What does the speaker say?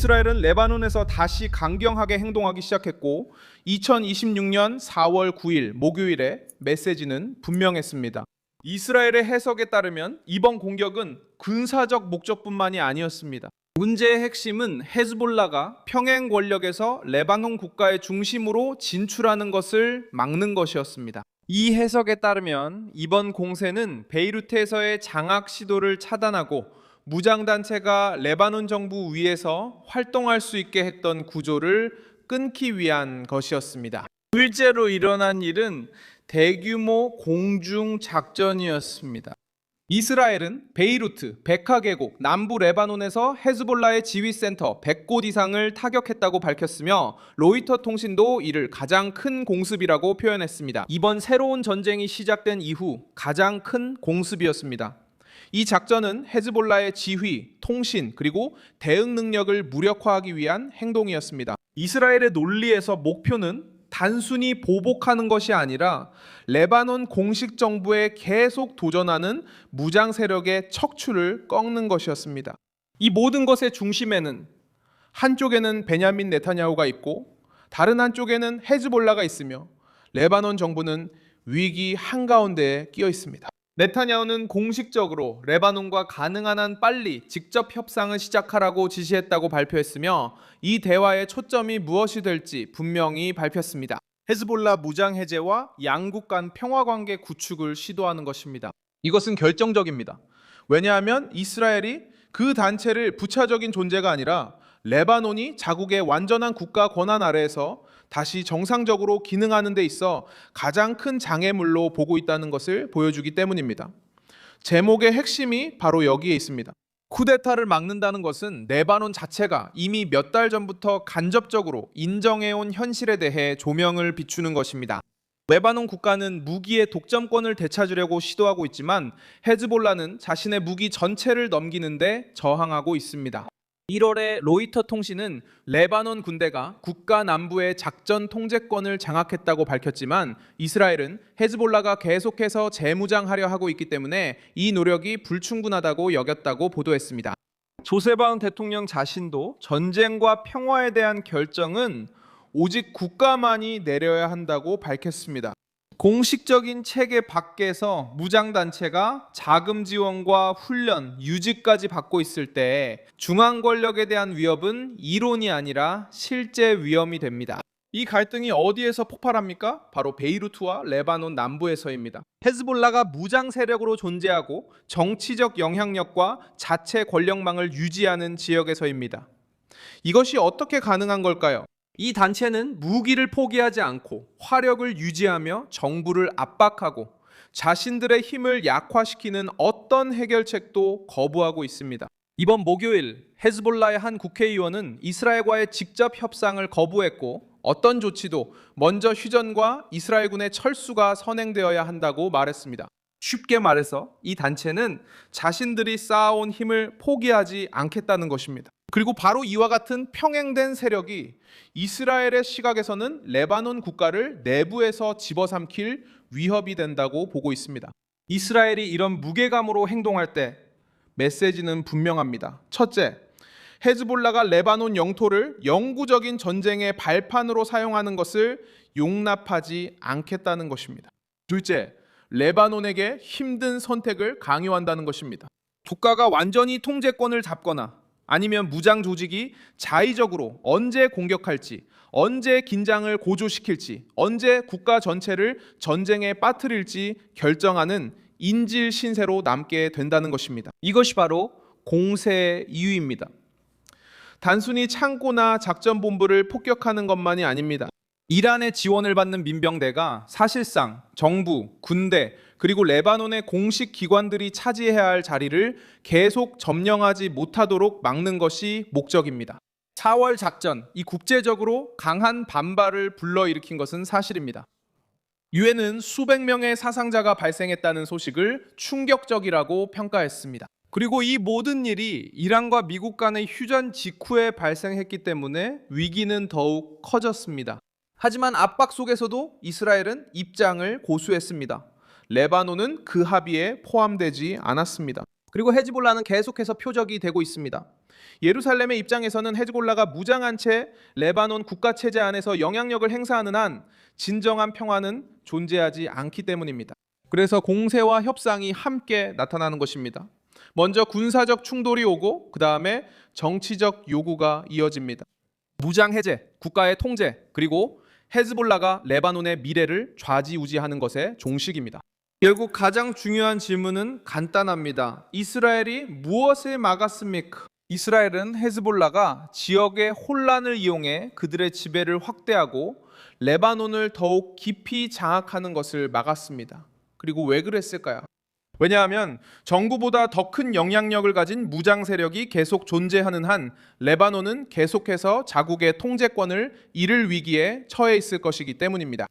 이스라엘은 레바논에서 다시 강경하게 행동하기 시작했고 2026년 4월 9일 목요일에 메시지는 분명했습니다. 이스라엘의 해석에 따르면 이번 공격은 군사적 목적뿐만이 아니었습니다. 문제의 핵심은 헤즈볼라가 평행 권력에서 레바논 국가의 중심으로 진출하는 것을 막는 것이었습니다. 이 해석에 따르면 이번 공세는 베이루트에서의 장악 시도를 차단하고 무장단체가 레바논 정부 위에서 활동할 수 있게 했던 구조를 끊기 위한 것이었습니다. 실제로 일어난 일은 대규모 공중 작전이었습니다. 이스라엘은 베이루트, 베카 계곡, 남부 레바논에서 헤즈볼라의 지휘센터 100곳 이상을 타격했다고 밝혔으며 로이터 통신도 이를 가장 큰 공습이라고 표현했습니다. 이번 새로운 전쟁이 시작된 이후 가장 큰 공습이었습니다. 이 작전은 헤즈볼라의 지휘, 통신, 그리고 대응 능력을 무력화하기 위한 행동이었습니다. 이스라엘의 논리에서 목표는 단순히 보복하는 것이 아니라 레바논 공식 정부에 계속 도전하는 무장 세력의 척추를 꺾는 것이었습니다. 이 모든 것의 중심에는 한쪽에는 베냐민 네타냐후가 있고 다른 한쪽에는 헤즈볼라가 있으며 레바논 정부는 위기 한가운데에 끼어 있습니다. 네타냐후는 공식적으로 레바논과 가능한 한 빨리 직접 협상을 시작하라고 지시했다고 발표했으며 이 대화의 초점이 무엇이 될지 분명히 밝혔습니다. 헤즈볼라 무장 해제와 양국 간 평화 관계 구축을 시도하는 것입니다. 이것은 결정적입니다. 왜냐하면 이스라엘이 그 단체를 부차적인 존재가 아니라 레바논이 자국의 완전한 국가 권한 아래에서 다시 정상적으로 기능하는 데 있어 가장 큰 장애물로 보고 있다는 것을 보여주기 때문입니다. 제목의 핵심이 바로 여기에 있습니다. 쿠데타를 막는다는 것은 레바논 자체가 이미 몇 달 전부터 간접적으로 인정해온 현실에 대해 조명을 비추는 것입니다. 레바논 국가는 무기의 독점권을 되찾으려고 시도하고 있지만 헤즈볼라는 자신의 무기 전체를 넘기는데 저항하고 있습니다. 1월에 로이터 통신은 레바논 군대가 국가 남부의 작전 통제권을 장악했다고 밝혔지만 이스라엘은 헤즈볼라가 계속해서 재무장하려 하고 있기 때문에 이 노력이 불충분하다고 여겼다고 보도했습니다. 조셉 아운 대통령 자신도 전쟁과 평화에 대한 결정은 오직 국가만이 내려야 한다고 밝혔습니다. 공식적인 체계 밖에서 무장단체가 자금 지원과 훈련, 유지까지 받고 있을 때 중앙 권력에 대한 위협은 이론이 아니라 실제 위험이 됩니다. 이 갈등이 어디에서 폭발합니까? 바로 베이루트와 레바논 남부에서입니다. 헤즈볼라가 무장 세력으로 존재하고 정치적 영향력과 자체 권력망을 유지하는 지역에서입니다. 이것이 어떻게 가능한 걸까요? 이 단체는 무기를 포기하지 않고 화력을 유지하며 정부를 압박하고 자신들의 힘을 약화시키는 어떤 해결책도 거부하고 있습니다. 이번 목요일 헤즈볼라의 한 국회의원은 이스라엘과의 직접 협상을 거부했고 어떤 조치도 먼저 휴전과 이스라엘군의 철수가 선행되어야 한다고 말했습니다. 쉽게 말해서 이 단체는 자신들이 쌓아온 힘을 포기하지 않겠다는 것입니다. 그리고 바로 이와 같은 평행된 세력이 이스라엘의 시각에서는 레바논 국가를 내부에서 집어삼킬 위협이 된다고 보고 있습니다. 이스라엘이 이런 무게감으로 행동할 때 메시지는 분명합니다. 첫째, 헤즈볼라가 레바논 영토를 영구적인 전쟁의 발판으로 사용하는 것을 용납하지 않겠다는 것입니다. 둘째, 레바논에게 힘든 선택을 강요한다는 것입니다. 국가가 완전히 통제권을 잡거나 아니면 무장 조직이 자의적으로 언제 공격할지, 언제 긴장을 고조시킬지, 언제 국가 전체를 전쟁에 빠뜨릴지 결정하는 인질 신세로 남게 된다는 것입니다. 이것이 바로 공세의 이유입니다. 단순히 창고나 작전본부를 폭격하는 것만이 아닙니다. 이란의 지원을 받는 민병대가 사실상 정부, 군대, 그리고 레바논의 공식 기관들이 차지해야 할 자리를 계속 점령하지 못하도록 막는 것이 목적입니다. 4월 작전, 이 국제적으로 강한 반발을 불러일으킨 것은 사실입니다. 유엔은 수백 명의 사상자가 발생했다는 소식을 충격적이라고 평가했습니다. 그리고 이 모든 일이 이란과 미국 간의 휴전 직후에 발생했기 때문에 위기는 더욱 커졌습니다. 하지만 압박 속에서도 이스라엘은 입장을 고수했습니다. 레바논은 그 합의에 포함되지 않았습니다. 그리고 헤즈볼라는 계속해서 표적이 되고 있습니다. 예루살렘의 입장에서는 헤즈볼라가 무장한 채 레바논 국가 체제 안에서 영향력을 행사하는 한 진정한 평화는 존재하지 않기 때문입니다. 그래서 공세와 협상이 함께 나타나는 것입니다. 먼저 군사적 충돌이 오고 그 다음에 정치적 요구가 이어집니다. 무장 해제, 국가의 통제, 그리고 헤즈볼라가 레바논의 미래를 좌지우지하는 것의 종식입니다. 결국 가장 중요한 질문은 간단합니다. 이스라엘이 무엇을 막았습니까? 이스라엘은 헤즈볼라가 지역의 혼란을 이용해 그들의 지배를 확대하고 레바논을 더욱 깊이 장악하는 것을 막았습니다. 그리고 왜 그랬을까요? 왜냐하면 정부보다 더 큰 영향력을 가진 무장 세력이 계속 존재하는 한 레바논은 계속해서 자국의 통제권을 잃을 위기에 처해 있을 것이기 때문입니다.